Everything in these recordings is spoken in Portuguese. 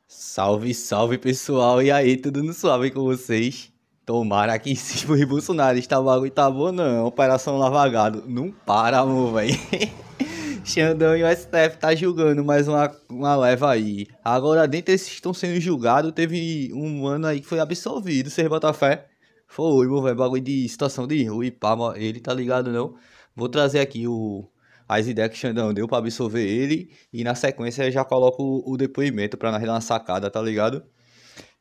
Salve, salve pessoal, e aí, tudo no suave com vocês? Tomara que se for Bolsonaro, o bagulho tá bom não, Operação Lava Jato, não para, amor, véi. Xandão e o STF tá julgando mais uma leva aí. Agora, dentre esses que estão sendo julgados, teve um mano aí que foi absolvido, vocês botam fé? Foi, meu velho, bagulho de situação de rua e pá, ele tá ligado não? Vou trazer aqui as ideias que o Xandão deu pra absolver ele e na sequência eu já coloco o depoimento pra nós dar uma sacada, tá ligado?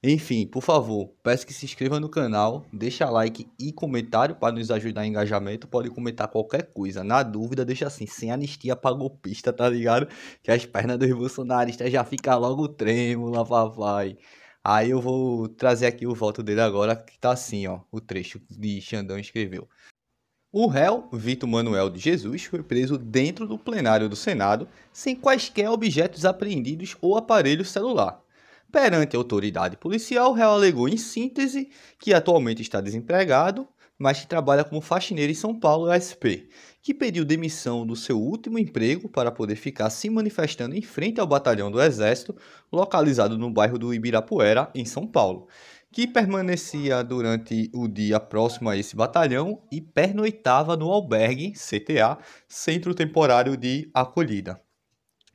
Enfim, por favor, peço que se inscreva no canal, deixa like e comentário para nos ajudar em engajamento. Pode comentar qualquer coisa. Na dúvida, deixa assim, sem anistia pra golpista, tá ligado? Que as pernas dos bolsonaristas já ficam logo trêmula, papai. Aí eu vou trazer aqui o voto dele agora, que tá assim, ó, o trecho de Xandão escreveu. O réu, Vitor Manuel de Jesus, foi preso dentro do plenário do Senado, sem quaisquer objetos apreendidos ou aparelho celular. Perante a autoridade policial, o réu alegou em síntese que atualmente está desempregado, mas que trabalha como faxineiro em São Paulo, SP, que pediu demissão do seu último emprego para poder ficar se manifestando em frente ao batalhão do Exército, localizado no bairro do Ibirapuera, em São Paulo, que permanecia durante o dia próximo a esse batalhão e pernoitava no albergue CTA, Centro Temporário de Acolhida,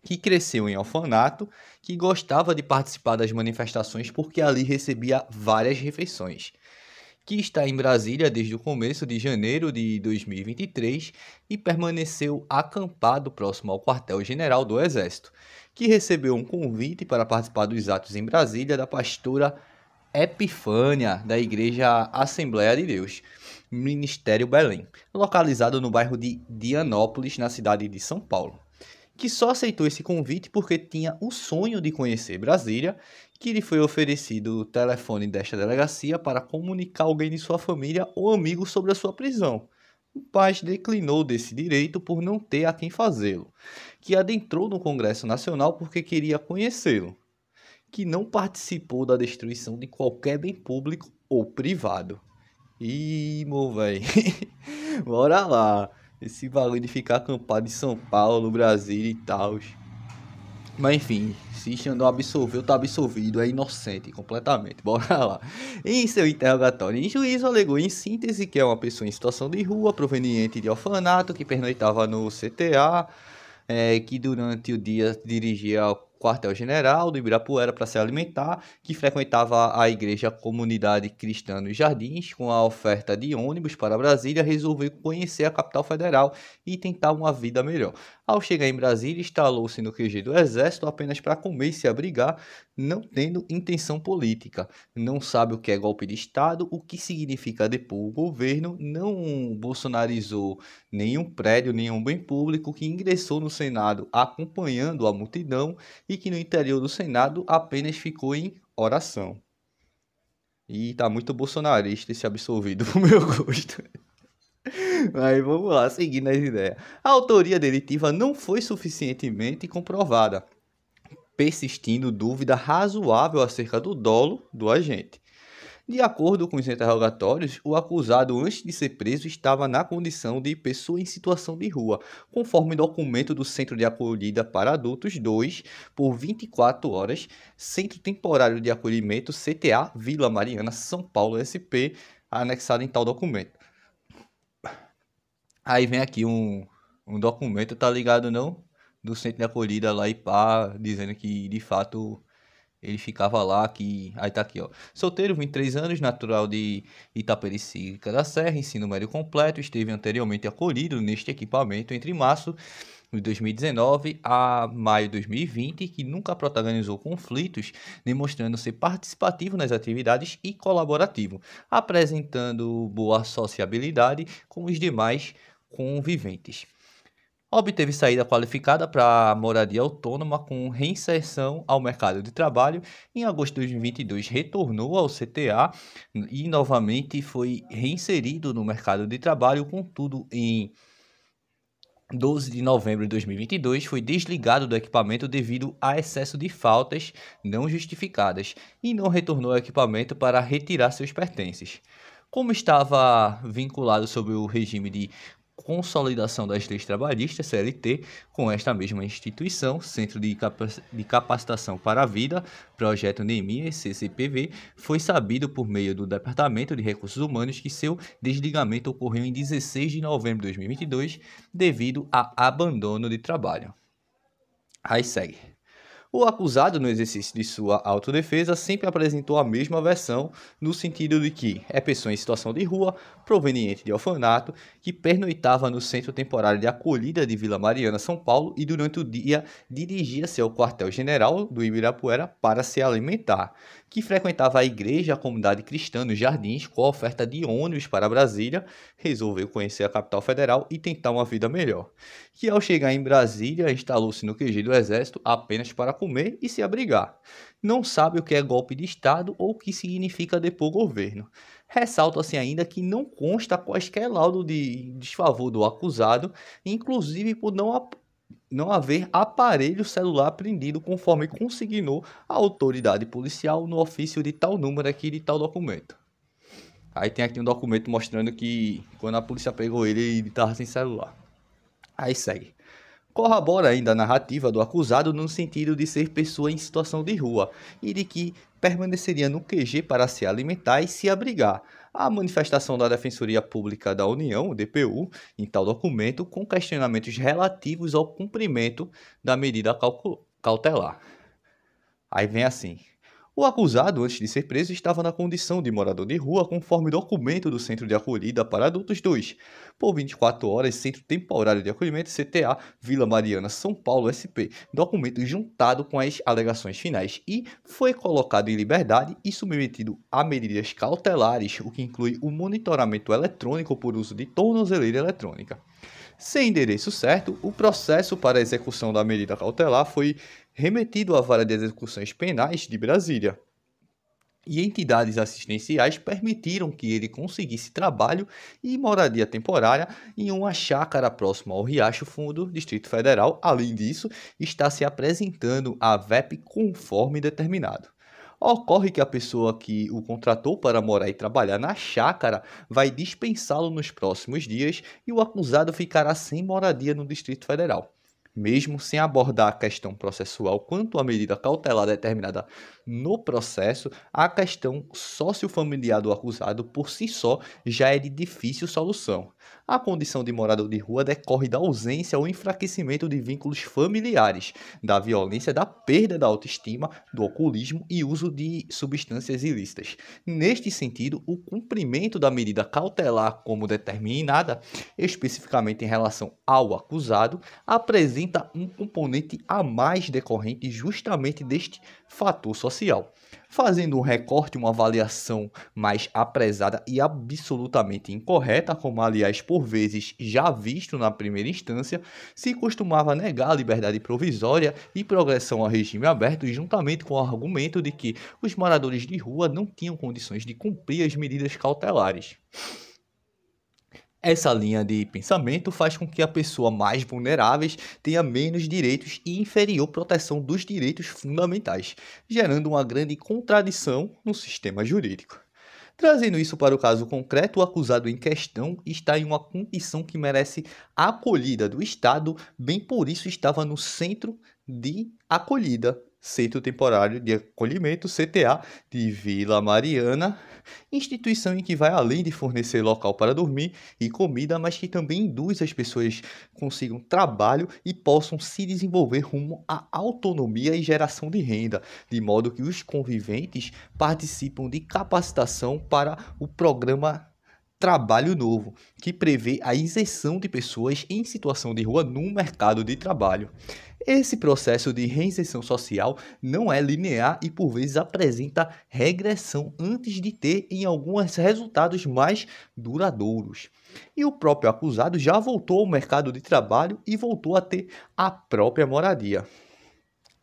que cresceu em orfanato, que gostava de participar das manifestações porque ali recebia várias refeições, que está em Brasília desde o começo de janeiro de 2023 e permaneceu acampado próximo ao quartel-general do Exército, que recebeu um convite para participar dos atos em Brasília da pastora Epifânia, da Igreja Assembleia de Deus, Ministério Belém, localizado no bairro de Dianópolis, na cidade de São Paulo, que só aceitou esse convite porque tinha o sonho de conhecer Brasília, que lhe foi oferecido o telefone desta delegacia para comunicar alguém de sua família ou amigo sobre a sua prisão. O Paz declinou desse direito por não ter a quem fazê-lo, que adentrou no Congresso Nacional porque queria conhecê-lo, que não participou da destruição de qualquer bem público ou privado. Ih, meu velho, bora lá. Esse bagulho de ficar acampado em São Paulo, Brasília e tal. Mas enfim, se Xandão absolveu, tá absolvido, é inocente completamente. Bora lá. Em seu interrogatório em juízo, alegou em síntese que é uma pessoa em situação de rua, proveniente de orfanato, que pernoitava no CTA, que durante o dia dirigia ao quartel-general do Ibirapuera para se alimentar, que frequentava a igreja Comunidade Cristã nos Jardins, com a oferta de ônibus para Brasília, resolveu conhecer a capital federal e tentar uma vida melhor. Ao chegar em Brasília, instalou-se no QG do Exército apenas para comer e se abrigar, não tendo intenção política. Não sabe o que é golpe de Estado, o que significa depor o governo, não bolsonarizou nenhum prédio, nenhum bem público, que ingressou no Senado acompanhando a multidão e que no interior do Senado apenas ficou em oração. E tá muito bolsonarista esse absolvido pro meu gosto. Mas vamos lá, seguindo as ideias. A autoria delitiva não foi suficientemente comprovada, persistindo dúvida razoável acerca do dolo do agente. De acordo com os interrogatórios, o acusado, antes de ser preso, estava na condição de pessoa em situação de rua, conforme documento do Centro de Acolhida para Adultos 2, por 24 horas, Centro Temporário de Acolhimento CTA, Vila Mariana, São Paulo, SP, anexado em tal documento. Aí vem aqui um documento, tá ligado não? Do Centro de Acolhida lá e pá, dizendo que de fato ele ficava lá, que... Aí tá aqui, ó. Solteiro, 23 anos, natural de Itapecerica da Serra, ensino médio completo, esteve anteriormente acolhido neste equipamento entre março de 2019 a maio de 2020, que nunca protagonizou conflitos, demonstrando ser participativo nas atividades e colaborativo, apresentando boa sociabilidade com os demais conviventes. Obteve saída qualificada para moradia autônoma com reinserção ao mercado de trabalho. Em agosto de 2022, retornou ao CTA e novamente foi reinserido no mercado de trabalho. Contudo, em 12 de novembro de 2022, foi desligado do equipamento devido a excesso de faltas não justificadas e não retornou ao equipamento para retirar seus pertences. Como estava vinculado sob o regime de consolidação das leis trabalhistas, CLT, com esta mesma instituição, Centro de Capacitação para a Vida, Projeto Neemias, CCPV, foi sabido por meio do Departamento de Recursos Humanos que seu desligamento ocorreu em 16 de novembro de 2022 devido a abandono de trabalho. Aí segue. O acusado, no exercício de sua autodefesa, sempre apresentou a mesma versão, no sentido de que é pessoa em situação de rua, proveniente de orfanato, que pernoitava no Centro Temporário de Acolhida de Vila Mariana, São Paulo, e durante o dia dirigia-se ao quartel-general do Ibirapuera para se alimentar, que frequentava a igreja, a comunidade cristã nos Jardins, com a oferta de ônibus para Brasília, resolveu conhecer a capital federal e tentar uma vida melhor, que ao chegar em Brasília instalou-se no QG do Exército apenas para comer e se abrigar. Não sabe o que é golpe de Estado ou o que significa depor governo. Ressalta-se ainda que não consta quaisquer laudo de desfavor do acusado, inclusive por não haver aparelho celular apreendido conforme consignou a autoridade policial no ofício de tal número aqui de tal documento. Aí tem aqui um documento mostrando que quando a polícia pegou ele estava sem celular. Aí segue. Corrobora ainda a narrativa do acusado no sentido de ser pessoa em situação de rua e de que permaneceria no QG para se alimentar e se abrigar. A manifestação da Defensoria Pública da União, DPU, em tal documento, com questionamentos relativos ao cumprimento da medida cautelar. Aí vem assim. O acusado, antes de ser preso, estava na condição de morador de rua, conforme documento do Centro de Acolhida para Adultos 2, por 24 horas, Centro Temporário de Acolhimento, CTA, Vila Mariana, São Paulo, SP, documento juntado com as alegações finais, e foi colocado em liberdade e submetido a medidas cautelares, o que inclui o monitoramento eletrônico por uso de tornozeleira eletrônica. Sem endereço certo, o processo para a execução da medida cautelar foi remetido à Vara de Execuções Penais de Brasília. E entidades assistenciais permitiram que ele conseguisse trabalho e moradia temporária em uma chácara próxima ao Riacho Fundo, Distrito Federal. Além disso, está se apresentando a VEP conforme determinado. Ocorre que a pessoa que o contratou para morar e trabalhar na chácara vai dispensá-lo nos próximos dias e o acusado ficará sem moradia no Distrito Federal. Mesmo sem abordar a questão processual quanto à medida cautelar determinada no processo, a questão sociofamiliar do acusado por si só já é de difícil solução. A condição de morador de rua decorre da ausência ou enfraquecimento de vínculos familiares, da violência, da perda da autoestima, do alcoolismo e uso de substâncias ilícitas. Neste sentido, o cumprimento da medida cautelar como determinada, especificamente em relação ao acusado, apresenta um componente a mais decorrente justamente deste fator social. Fazendo um recorte, uma avaliação mais apressada e absolutamente incorreta, como aliás por vezes já visto na primeira instância, se costumava negar a liberdade provisória e progressão ao regime aberto, juntamente com o argumento de que os moradores de rua não tinham condições de cumprir as medidas cautelares. Essa linha de pensamento faz com que a pessoa mais vulnerável tenha menos direitos e inferior proteção dos direitos fundamentais, gerando uma grande contradição no sistema jurídico. Trazendo isso para o caso concreto, o acusado em questão está em uma condição que merece a acolhida do Estado, bem por isso estava no Centro de Acolhida, Centro Temporário de Acolhimento, CTA, de Vila Mariana, instituição em que vai além de fornecer local para dormir e comida, mas que também induz as pessoas consigam trabalho e possam se desenvolver rumo à autonomia e geração de renda, de modo que os conviventes participam de capacitação para o programa Trabalho Novo, que prevê a inserção de pessoas em situação de rua no mercado de trabalho. Esse processo de reinserção social não é linear e por vezes apresenta regressão antes de ter em alguns resultados mais duradouros. E o próprio acusado já voltou ao mercado de trabalho e voltou a ter a própria moradia.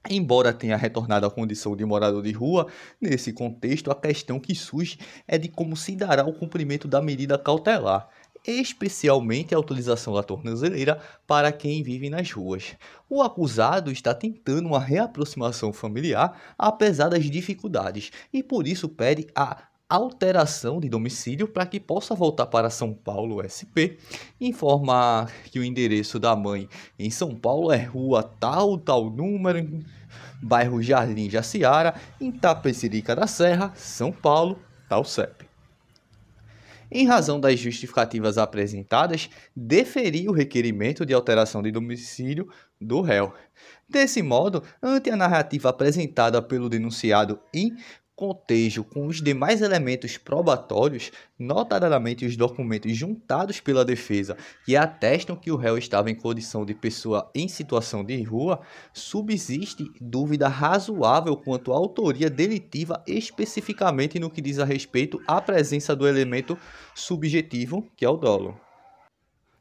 Embora tenha retornado à condição de morador de rua, nesse contexto a questão que surge é de como se dará o cumprimento da medida cautelar, especialmente a utilização da tornozeleira para quem vive nas ruas. O acusado está tentando uma reaproximação familiar apesar das dificuldades e por isso pede a alteração de domicílio para que possa voltar para São Paulo SP, informa que o endereço da mãe em São Paulo é rua tal, tal número, bairro Jardim Jaciara, em Tapecerica da Serra, São Paulo, tal CEP. Em razão das justificativas apresentadas, deferir o requerimento de alteração de domicílio do réu. Desse modo, ante a narrativa apresentada pelo denunciado em contejo com os demais elementos probatórios, notadamente os documentos juntados pela defesa que atestam que o réu estava em condição de pessoa em situação de rua, subsiste dúvida razoável quanto à autoria delitiva, especificamente no que diz a respeito à presença do elemento subjetivo, que é o dolo.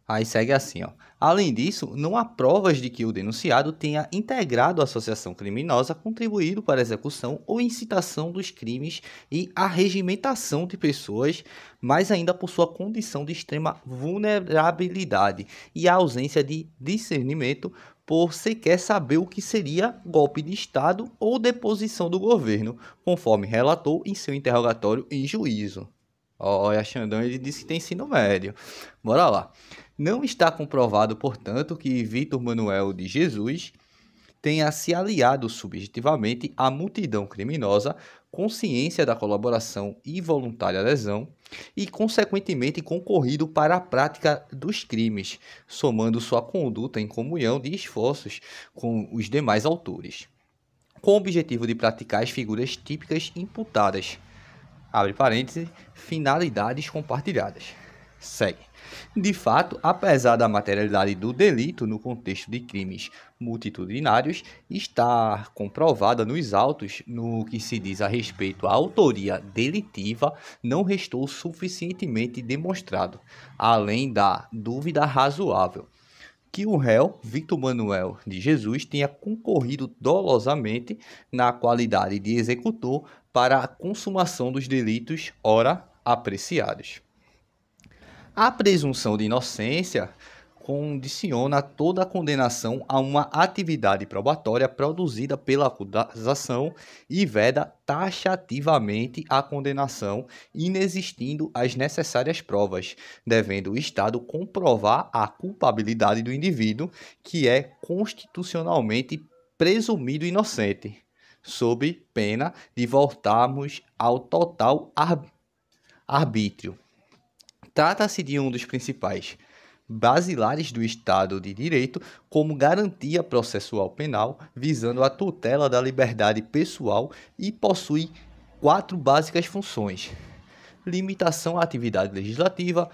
Aí segue assim, ó. Além disso, não há provas de que o denunciado tenha integrado a associação criminosa, contribuído para a execução ou incitação dos crimes e arregimentação de pessoas, mas ainda por sua condição de extrema vulnerabilidade e a ausência de discernimento por sequer saber o que seria golpe de Estado ou deposição do governo, conforme relatou em seu interrogatório em juízo. Olha, Xandão, ele disse que tem ensino médio. Bora lá. Não está comprovado, portanto, que Vítor Manuel de Jesus tenha se aliado subjetivamente à multidão criminosa, consciência da colaboração e voluntária adesão, e, consequentemente, concorrido para a prática dos crimes, somando sua conduta em comunhão de esforços com os demais autores, com o objetivo de praticar as figuras típicas imputadas. Abre parênteses, finalidades compartilhadas. Segue. De fato, apesar da materialidade do delito no contexto de crimes multitudinários estar comprovada nos autos no que se diz a respeito à autoria delitiva, não restou suficientemente demonstrado, além da dúvida razoável, que o réu, Vítor Manuel de Jesus, tenha concorrido dolosamente na qualidade de executor para a consumação dos delitos ora apreciados. A presunção de inocência condiciona toda a condenação a uma atividade probatória produzida pela acusação e veda taxativamente a condenação, inexistindo as necessárias provas, devendo o Estado comprovar a culpabilidade do indivíduo, que é constitucionalmente presumido inocente, sob pena de voltarmos ao total arbítrio. Trata-se de um dos principais basilares do Estado de Direito como garantia processual penal, visando a tutela da liberdade pessoal e possui 4 básicas funções: limitação à atividade legislativa,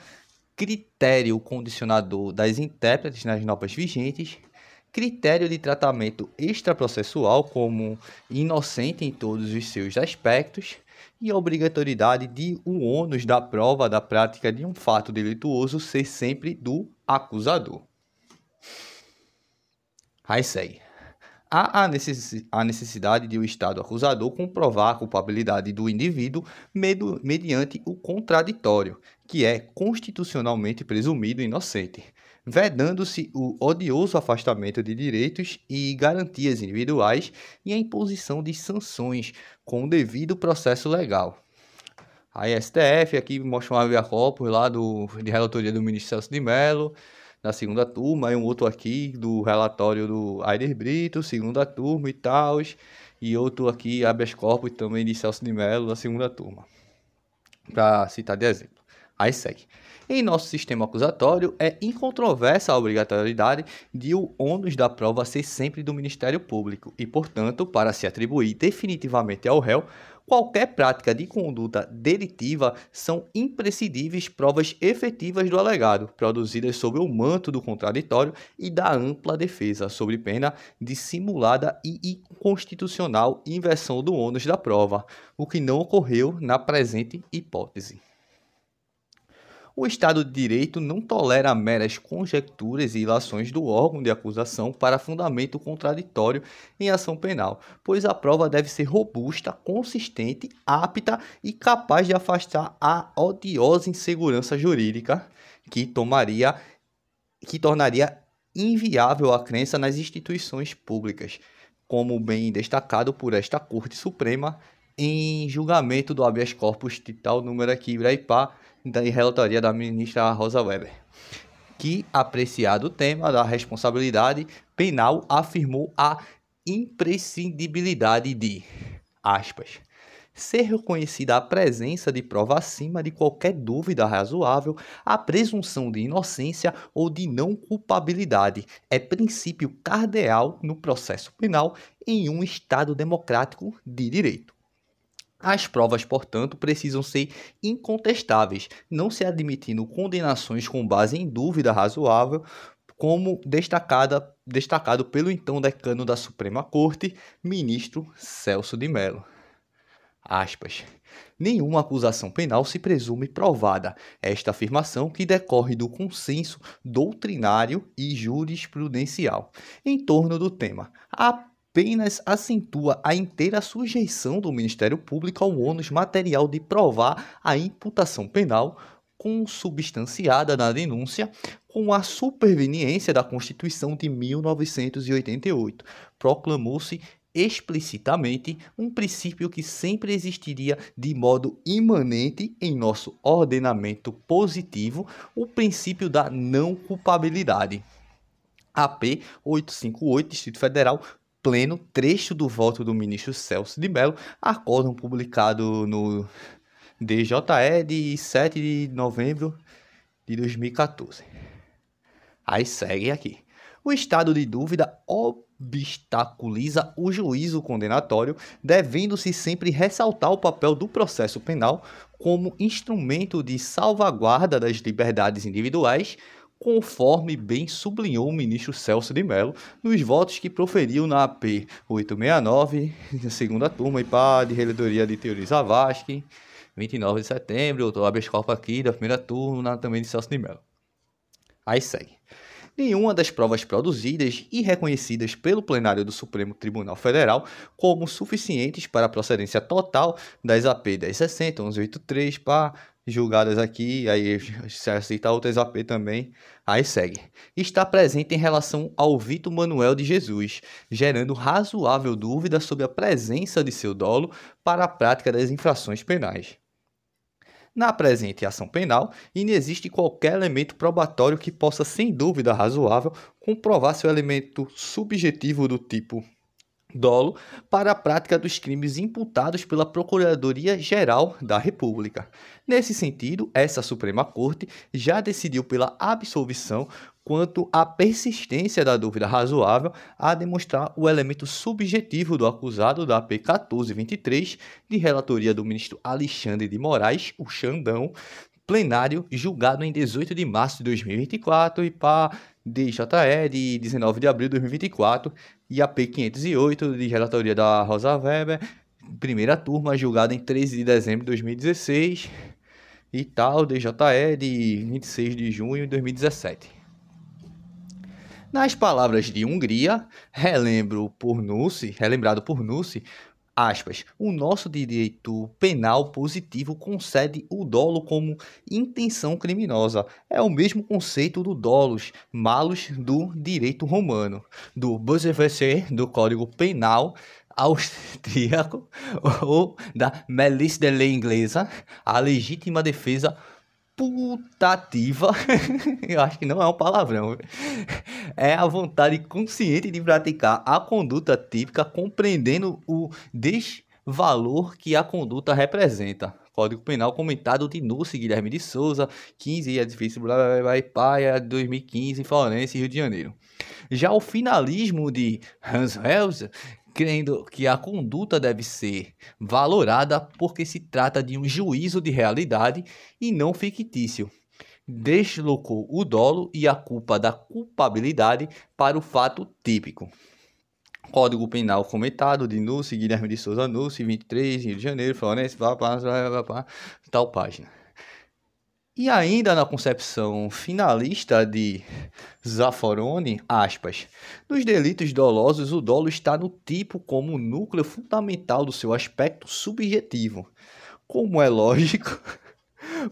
critério condicionador das intérpretes nas normas vigentes, critério de tratamento extraprocessual como inocente em todos os seus aspectos, e a obrigatoriedade de o ônus da prova da prática de um fato delituoso ser sempre do acusador. Aí segue. Há a necessidade de o Estado acusador comprovar a culpabilidade do indivíduo mediante o contraditório, que é constitucionalmente presumido inocente, vedando-se o odioso afastamento de direitos e garantias individuais e a imposição de sanções com o devido processo legal. A STF aqui mostra um habeas corpus lá de relatoria do ministro Celso de Mello, da segunda turma, e um outro aqui do relatório do Aires Brito, segunda turma e tal, e outro aqui, habeas corpus também de Celso de Mello, da segunda turma, para citar de exemplo. Aí segue. Em nosso sistema acusatório, é incontroversa a obrigatoriedade de o ônus da prova ser sempre do Ministério Público e, portanto, para se atribuir definitivamente ao réu qualquer prática de conduta delitiva, são imprescindíveis provas efetivas do alegado, produzidas sob o manto do contraditório e da ampla defesa, sob pena de simulada e inconstitucional inversão do ônus da prova, o que não ocorreu na presente hipótese. O Estado de Direito não tolera meras conjecturas e ilações do órgão de acusação para fundamento contraditório em ação penal, pois a prova deve ser robusta, consistente, apta e capaz de afastar a odiosa insegurança jurídica que tornaria inviável a crença nas instituições públicas, como bem destacado por esta Corte Suprema em julgamento do habeas corpus de tal número aqui, Iraipá, da relatoria da ministra Rosa Weber, que, apreciado o tema da responsabilidade penal, afirmou a imprescindibilidade de, aspas, ser reconhecida a presença de prova acima de qualquer dúvida razoável, a presunção de inocência ou de não culpabilidade é princípio cardeal no processo penal em um Estado democrático de direito. As provas, portanto, precisam ser incontestáveis, não se admitindo condenações com base em dúvida razoável, como destacado pelo então decano da Suprema Corte, ministro Celso de Mello. Aspas. Nenhuma acusação penal se presume provada. Esta afirmação que decorre do consenso doutrinário e jurisprudencial em torno do tema apenas acentua a inteira sujeição do Ministério Público ao ônus material de provar a imputação penal consubstanciada na denúncia com a superveniência da Constituição de 1988. Proclamou-se explicitamente um princípio que sempre existiria de modo imanente em nosso ordenamento positivo, o princípio da não culpabilidade. AP 858, Distrito Federal, pleno, trecho do voto do ministro Celso de Mello, acórdão publicado no DJE de 7 de novembro de 2014. Aí segue aqui. O estado de dúvida obstaculiza o juízo condenatório, devendo-se sempre ressaltar o papel do processo penal como instrumento de salvaguarda das liberdades individuais, conforme bem sublinhou o ministro Celso de Mello nos votos que proferiu na AP 869, segunda turma, e pá, de relatoria de Teori Zavascki, 29 de setembro, outro habeas corpus aqui da primeira turma, também de Celso de Mello. Aí segue. Nenhuma das provas produzidas e reconhecidas pelo plenário do Supremo Tribunal Federal como suficientes para a procedência total das AP 1060, 1183, julgadas aqui, aí se aceitar outras AP também, aí segue. Está presente em relação ao Vítor Manuel de Jesus, gerando razoável dúvida sobre a presença de seu dolo para a prática das infrações penais. Na presente ação penal, inexiste qualquer elemento probatório que possa, sem dúvida razoável, comprovar seu elemento subjetivo do tipo dolo para a prática dos crimes imputados pela Procuradoria-Geral da República. Nesse sentido, essa Suprema Corte já decidiu pela absolvição quanto à persistência da dúvida razoável a demonstrar o elemento subjetivo do acusado da AP 1423, de relatoria do ministro Alexandre de Moraes, o Xandão, plenário julgado em 18 de março de 2024 e DJE de 19 de abril de 2024 e AP 508 de relatoria da Rosa Weber, primeira turma, julgada em 13 de dezembro de 2016 e DJE de 26 de junho de 2017. Nas palavras de Hungria, relembrado por Nussy, aspas, o nosso direito penal positivo concede o dolo como intenção criminosa. É o mesmo conceito do dolus, malus do direito romano, do Bösewesen do Código Penal austríaco ou da Malice de lei inglesa, a legítima defesa putativa, eu acho que não é um palavrão, é a vontade consciente de praticar a conduta típica, compreendendo o desvalor que a conduta representa. Código Penal comentado de Nussy, Guilherme de Souza, 15, edifício Paia, 2015, Florença, Rio de Janeiro. Já o finalismo de Hans Welser, crendo que a conduta deve ser valorada porque se trata de um juízo de realidade e não fictício, deslocou o dolo e a culpa da culpabilidade para o fato típico. Código Penal comentado de Nussy, Guilherme de Souza Nussy, 23, Rio de Janeiro, Florença, tal página. E ainda na concepção finalista de Zaffaroni, aspas, nos delitos dolosos, o dolo está no tipo como núcleo fundamental do seu aspecto subjetivo. Como é lógico,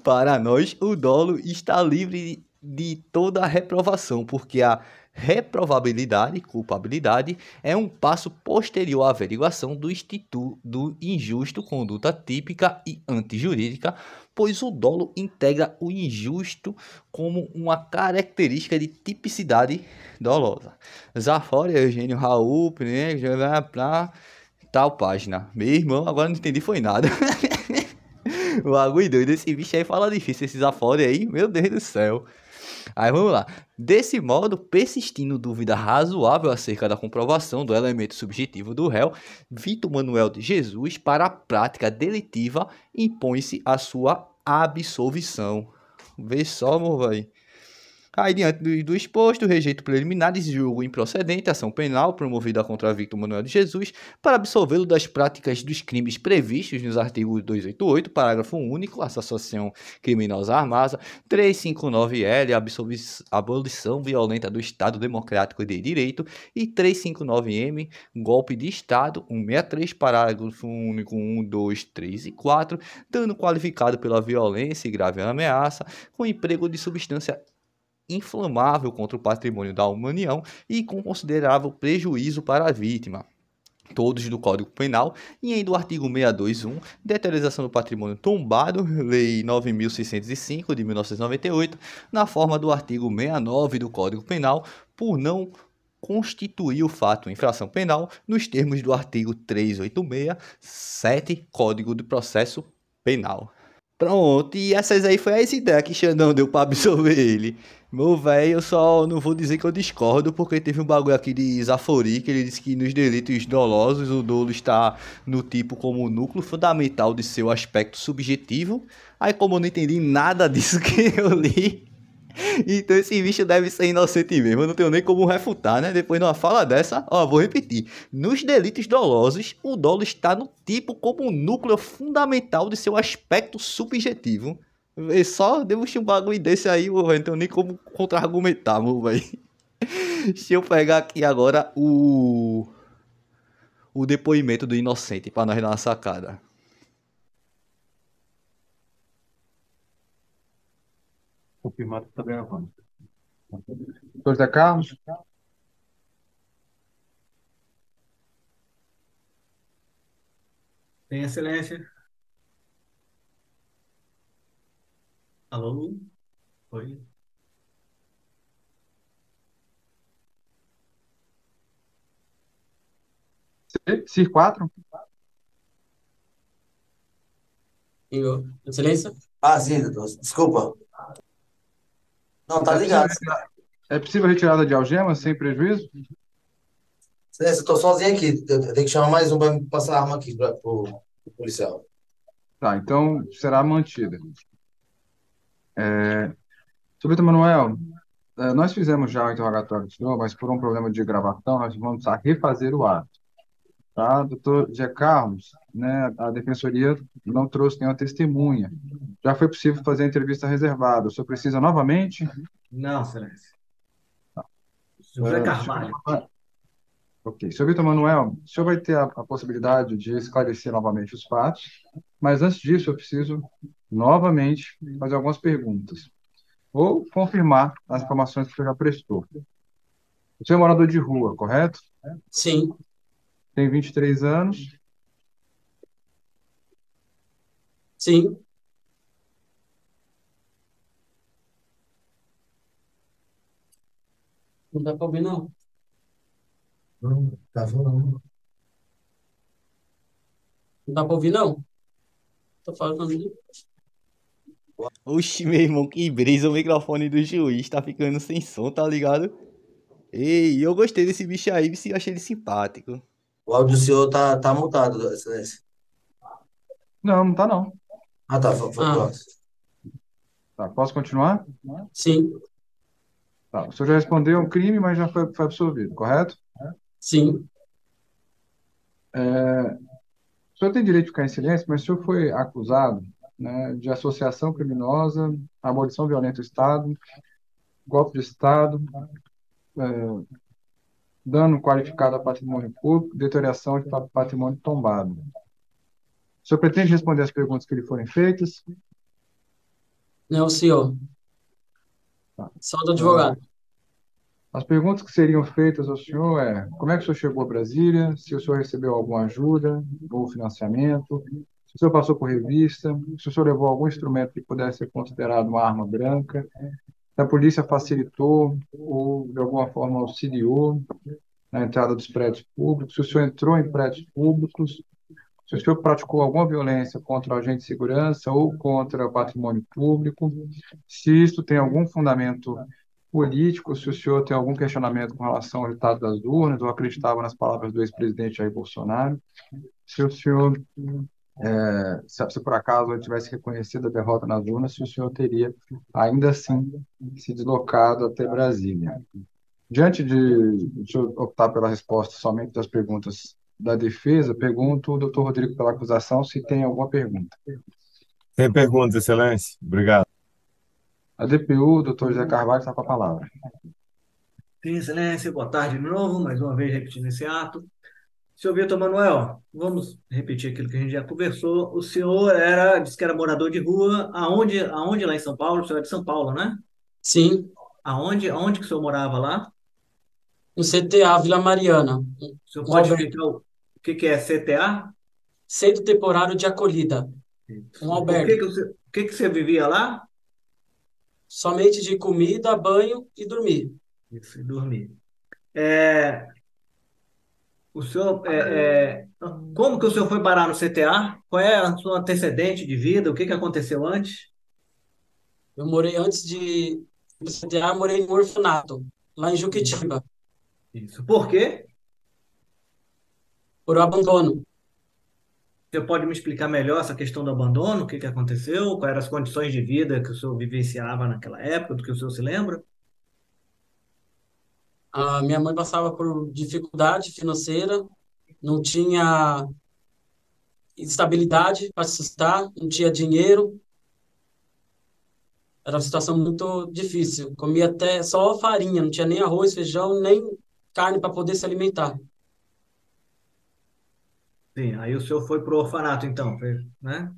para nós, o dolo está livre de toda a reprovação, porque a Reprovabilidade e culpabilidade é um passo posterior à averiguação do instituto do injusto, conduta típica e antijurídica, pois o dolo integra o injusto como uma característica de tipicidade dolosa. Zafora, Eugênio Raul, tal página. Meu irmão, agora não entendi foi nada. O bagulho doido, esse bicho aí fala difícil, esses afora aí, meu Deus do céu. Aí vamos lá. Desse modo, persistindo dúvida razoável acerca da comprovação do elemento subjetivo do réu, Vitor Manuel de Jesus, para a prática delitiva, impõe-se a sua absolvição. Vê só, meu velho. Aí, diante do exposto, rejeito preliminar e julgo improcedente a ação penal promovida contra Victor Manuel de Jesus para absolvê-lo das práticas dos crimes previstos nos artigos 288, parágrafo único, associação criminosa armada, 359-L, abolição violenta do Estado Democrático de Direito, e 359-M, golpe de Estado, 163, parágrafo único 1, 2, 3 e 4, dano qualificado pela violência e grave ameaça, com emprego de substância inflamável contra o patrimônio da União e com considerável prejuízo para a vítima. Todos do Código Penal, e ainda o artigo 621, deterioração do patrimônio tombado, Lei 9.605 de 1998, na forma do artigo 69 do Código Penal, por não constituir o fato infração penal nos termos do artigo 386, 7 Código do Processo Penal. Pronto, e essas aí foi as ideias que Xandão deu pra absolver ele. Meu velho, eu só não vou dizer que eu discordo, porque teve um bagulho aqui de Zafori, que ele disse que nos delitos dolosos o dolo está no tipo como o núcleo fundamental de seu aspecto subjetivo. Aí como eu não entendi nada disso que eu li, então esse bicho deve ser inocente mesmo, eu não tenho nem como refutar, né? Depois de uma fala dessa, ó, vou repetir. Nos delitos dolosos, o dolo está no tipo como um núcleo fundamental de seu aspecto subjetivo. E só demonstrei um bagulho desse aí, velho, não tenho nem como contra-argumentar, meu velho. Deixa eu pegar aqui agora o depoimento do inocente, para nós dar uma sacada. Confirmado que está gravando. Doutor Zé Carlos? Tem excelência. Alô? Oi. CIR 4? Igor. Excelência? Sim, doutor. Desculpa. Não, tá É possível, ligado. é possível retirada de algemas sem prejuízo? Excelência, eu tô sozinho aqui. Eu tenho que chamar mais um para me passar a arma aqui pro policial. Tá, então será mantida. Senhor Vitor Manuel, nós fizemos já o interrogatório do senhor, mas por um problema de gravação, nós vamos precisar refazer o ato. Tá, doutor Zé Carlos, né, a defensoria não trouxe nenhuma testemunha. Já foi possível fazer a entrevista reservada. O senhor precisa novamente? Não, excelência. José Carvalho. Ok. Senhor Vitor Manuel, o senhor vai ter a possibilidade de esclarecer novamente os fatos, mas antes disso eu preciso novamente fazer algumas perguntas. Ou confirmar as informações que o senhor já prestou. O senhor é morador de rua, correto? Sim. Tem 23 anos. Sim. Não dá pra ouvir, não. Não, tá falando. Não dá pra ouvir, não. Tô falando. Oxi, meu irmão, que brisa, o microfone do juiz tá ficando sem som, tá ligado? Ei, eu gostei desse bicho aí, eu achei ele simpático. O áudio do senhor tá mutado, excelência. Não, não está não. Tá. Pronto. Tá, posso continuar? Sim. Tá, o senhor já respondeu um crime, mas já foi absolvido, correto? Sim. O senhor tem direito de ficar em silêncio, mas o senhor foi acusado, né, de associação criminosa, abolição violenta do Estado, golpe de Estado, dano qualificado a patrimônio público, deterioração de patrimônio tombado. O senhor pretende responder as perguntas que lhe forem feitas? Não, senhor. Tá. Só do advogado. As perguntas que seriam feitas ao senhor é: como é que o senhor chegou a Brasília? Se o senhor recebeu alguma ajuda ou financiamento? Se o senhor passou por revista? Se o senhor levou algum instrumento que pudesse ser considerado uma arma branca? Se a polícia facilitou ou de alguma forma auxiliou na entrada dos prédios públicos? Se o senhor entrou em prédios públicos? Se o senhor praticou alguma violência contra o agente de segurança ou contra o patrimônio público, se isso tem algum fundamento político, se o senhor tem algum questionamento com relação ao resultado das urnas, ou acreditava nas palavras do ex-presidente Jair Bolsonaro, se o senhor, se por acaso ele tivesse reconhecido a derrota nas urnas, se o senhor teria ainda assim se deslocado até Brasília. Diante de o senhor optar pela resposta somente das perguntas da defesa, pergunto ao doutor Rodrigo pela acusação se tem alguma pergunta. Sem pergunta, Excelência. Obrigado. A DPU, doutor José Carvalho, está com a palavra. Sim, Excelência, boa tarde de novo, mais uma vez repetindo esse ato. Senhor Vitor Manuel, vamos repetir aquilo que a gente já conversou. O senhor disse que era morador de rua, aonde lá em São Paulo? O senhor é de São Paulo, né? Sim, Aonde que o senhor morava lá? no CTA Vila Mariana, O senhor um pode albergue, explicar o que é CTA? Centro Temporário de Acolhida, um Por que albergue, que você vivia lá? somente de comida, banho e dormir. Isso, e dormir. É, o senhor, como que o senhor foi parar no CTA? Qual é o seu antecedente de vida? O que aconteceu antes? Eu morei antes do CTA, eu morei em um orfanato, lá em Juquitiba, Isso. Por quê? por abandono. Você pode me explicar melhor essa questão do abandono? O que aconteceu? Quais eram as condições de vida que o senhor vivenciava naquela época, do que o senhor se lembra? A minha mãe passava por dificuldade financeira, não tinha estabilidade para se sustentar, não tinha dinheiro, era uma situação muito difícil. Comia até só farinha, não tinha nem arroz, feijão, nem carne para poder se alimentar. Sim, aí o senhor foi para o orfanato, então, né?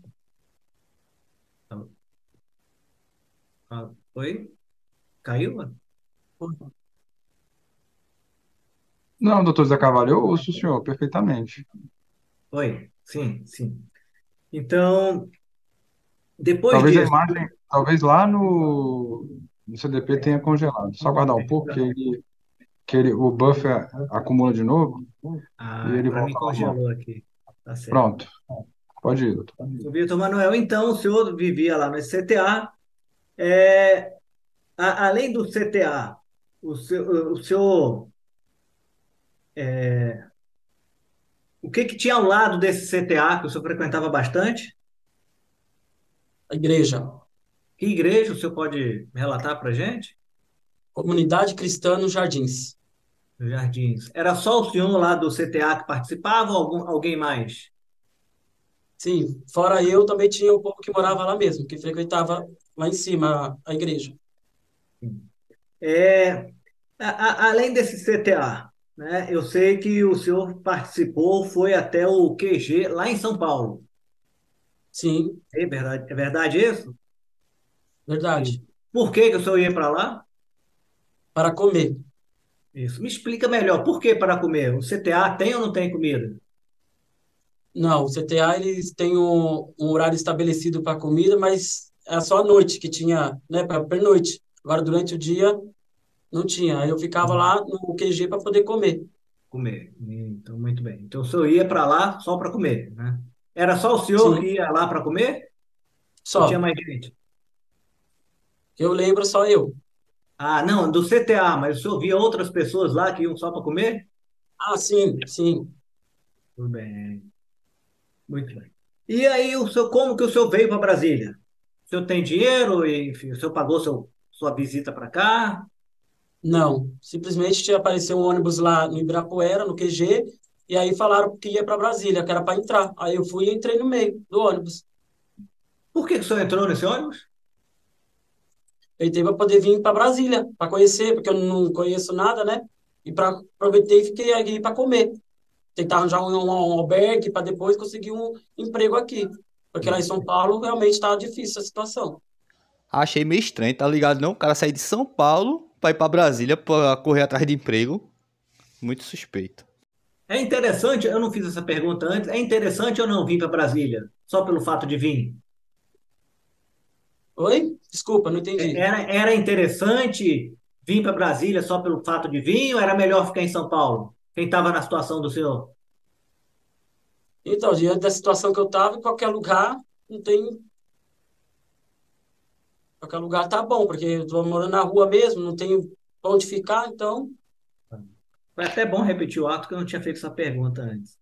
Foi? Caiu? Não, doutor José Carvalho, eu ouço o senhor perfeitamente. Foi? Sim, sim. Então, depois Talvez a disso, imagem, talvez lá no CDP tenha congelado. Só aguardar um pouco o buffer acumula de novo e ele para mim volta ao normal. congelou aqui. Tá certo. Pronto, pode ir, doutor. Senhor Vitor Manuel, então, o senhor vivia lá no CTA. É, além do CTA, o senhor, o que tinha ao lado desse CTA que o senhor frequentava bastante? A igreja, Que igreja o senhor pode relatar para gente? Comunidade Cristã nos Jardins. Nos Jardins. Era só o senhor lá do CTA que participava ou alguém mais? Sim, fora eu, também tinha um povo que morava lá mesmo, que frequentava lá em cima a igreja. É, além desse CTA, né, eu sei que o senhor participou, foi até o QG lá em São Paulo. Sim, É verdade isso? verdade. Por que que o senhor ia para lá? Para comer. Isso. Me explica melhor, por que para comer? O CTA tem ou não tem comida? Não, o CTA eles têm um horário estabelecido para comida, mas é só à noite que tinha, né, para pernoite. Agora, durante o dia, não tinha. Aí eu ficava lá no QG para poder comer. Comer. Então, muito bem. Então, o senhor ia para lá só para comer, né? Era só o senhor Sim, que ia lá para comer? Ou tinha só. mais gente? Eu lembro só eu. Ah, não, do CTA, mas o senhor via outras pessoas lá que iam só para comer? Ah, sim, sim. Tudo bem. Muito bem. E aí, como que o senhor veio para Brasília? O senhor tem dinheiro e, enfim, o senhor pagou sua visita para cá? Não. Simplesmente tinha apareceu um ônibus lá no Ibirapuera, no QG, e aí falaram que ia para Brasília, que era para entrar. Aí eu fui e entrei no meio do ônibus. Por que que o senhor entrou nesse ônibus? Eu entrei para poder vir para Brasília, para conhecer, porque eu não conheço nada, né? E para aproveitei e fiquei aqui para comer. Tentar arranjar um albergue para depois conseguir um emprego aqui. Porque lá em São Paulo realmente está difícil a situação. Achei meio estranho, tá ligado? Não, o cara sair de São Paulo pra ir pra Brasília pra correr atrás de emprego. Muito suspeito. É interessante, eu não fiz essa pergunta antes, é interessante ou não vir para Brasília? Só pelo fato de vir? Oi? Desculpa, não entendi. Era interessante vir para Brasília só pelo fato de vir ou era melhor ficar em São Paulo? Quem estava na situação do senhor? Então, diante da situação que eu estava, em qualquer lugar, não tem. Qualquer lugar tá bom, porque eu tô morando na rua mesmo, não tenho onde ficar, então. Foi até bom repetir o ato, que eu não tinha feito essa pergunta antes.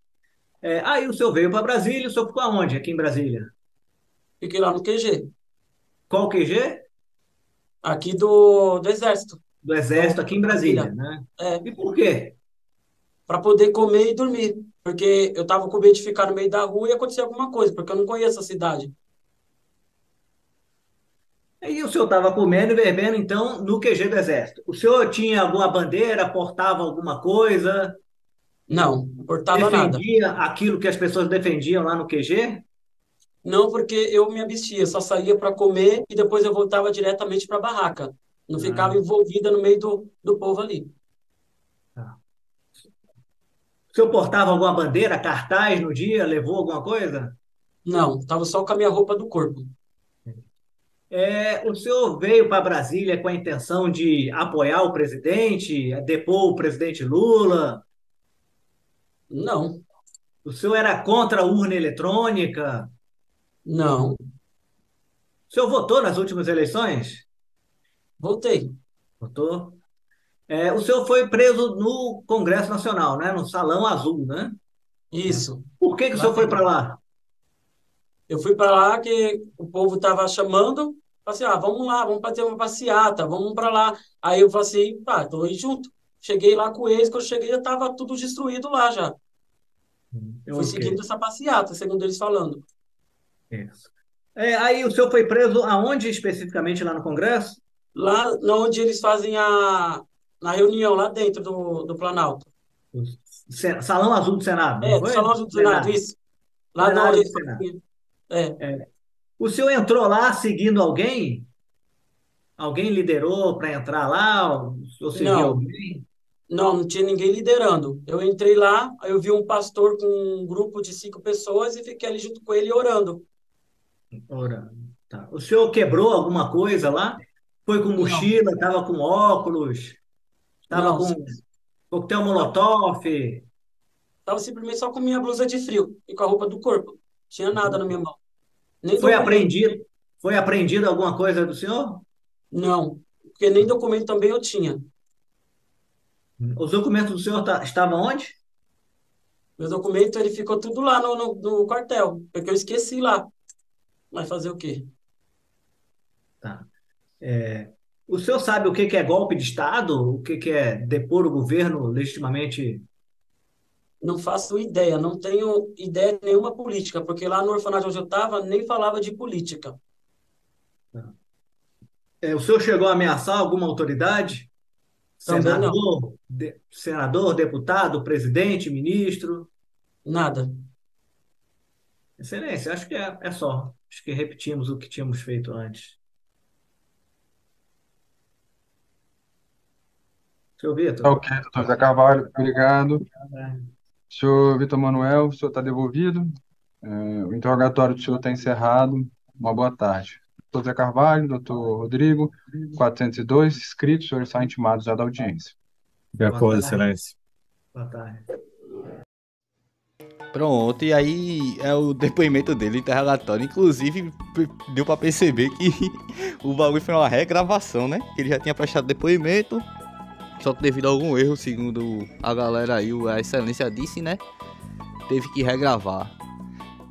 Aí o senhor veio para Brasília, o senhor ficou aonde aqui em Brasília? Fiquei lá no QG, Qual o QG? aqui do Exército. Do Exército aqui em Brasília, Brasília. né? É, E por quê? para poder comer e dormir. Porque eu tava com medo de ficar no meio da rua e acontecer alguma coisa, porque eu não conheço a cidade. Aí o senhor estava comendo e bebendo, então, no QG do Exército. O senhor tinha alguma bandeira, portava alguma coisa, Não, não importava nada. defendia aquilo que as pessoas defendiam lá no QG? Não, porque eu me abstia, só saía para comer e depois eu voltava diretamente para a barraca. Não ficava Ah, envolvida no meio do povo ali. tá. O senhor portava alguma bandeira, cartaz no dia, levou alguma coisa? Não, tava só com a minha roupa do corpo. O senhor veio para Brasília com a intenção de apoiar o presidente, depor o presidente Lula? Não, O senhor era contra a urna eletrônica? não, O senhor votou nas últimas eleições? voltei. Votou. O senhor foi preso no Congresso Nacional, né? No Salão Azul, né? Isso. Por que que o Lá senhor foi para dentro. lá? Eu fui para lá que o povo estava chamando, falei assim, vamos lá, vamos fazer uma passeata, vamos para lá. Aí eu falei assim, pá, tô aí junto. Cheguei lá com eles, quando eu cheguei já estava tudo destruído lá já. Fui Ok, seguindo essa passeata, segundo eles falando. isso. Aí o senhor foi preso aonde especificamente lá no Congresso? Lá onde eles fazem na reunião, lá dentro do Planalto. O Salão Azul do Senado, não Do foi? Salão do Senado, Plenário. isso. Lá de onde Plenário do eles Senado. fazem. É, O senhor entrou lá seguindo alguém? Alguém liderou para entrar lá? Ou seguiu não, alguém? não tinha ninguém liderando. Eu entrei lá, aí eu vi um pastor com um grupo de 5 pessoas e fiquei ali junto com ele orando. Ora, tá. O senhor quebrou alguma coisa lá? Foi com Não, mochila, estava com óculos, estava não, com coquetel Molotov? tava simplesmente só com minha blusa de frio e com a roupa do corpo. Não tinha nada na minha mão. Nem Foi documento. apreendido, foi apreendido alguma coisa do senhor? Não, porque nem documento também eu tinha. Os documentos do senhor estavam onde? Meu documento, ele ficou tudo lá no quartel, porque eu esqueci lá. Mas fazer o quê? Tá. O senhor sabe o que que é golpe de Estado? O que que é depor o governo legitimamente? Não faço ideia, não tenho ideia de nenhuma política, porque lá no orfanato onde eu estava, nem falava de política. O senhor chegou a ameaçar alguma autoridade? Também não, Senador, deputado, presidente, ministro? nada. Excelência, acho que é só. Acho que repetimos o que tínhamos feito antes. Senhor Vitor? Ok, doutor Zé Carvalho, obrigado. Senhor Vitor Manuel, o senhor está devolvido. O interrogatório do senhor está encerrado. Uma boa tarde. Doutor Zé Carvalho, doutor Rodrigo, 402, inscritos, os senhores estão intimados já da audiência. De acordo, Excelência. Boa tarde. Pronto, e aí é o depoimento dele, interrogatório. Inclusive, deu pra perceber que o bagulho foi uma regravação, né? Que ele já tinha prestado depoimento, só que devido a algum erro, segundo a galera aí, a excelência disse, né? Teve que regravar.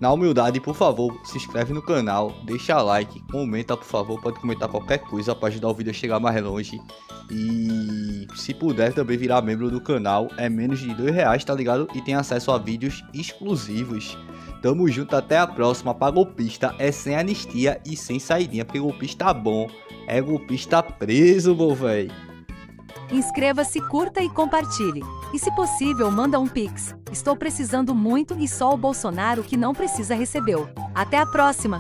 Na humildade, por favor, se inscreve no canal, deixa like, comenta, por favor, pode comentar qualquer coisa para ajudar o vídeo a chegar mais longe. E se puder também virar membro do canal, é menos de R$2, tá ligado? E tem acesso a vídeos exclusivos. Tamo junto, até a próxima. Pra golpista é sem anistia e sem saidinha, porque golpista bom é golpista preso, meu véi. Inscreva-se, curta e compartilhe. E se possível, manda um Pix. Estou precisando muito e só o Bolsonaro que não precisa recebeu. Até a próxima!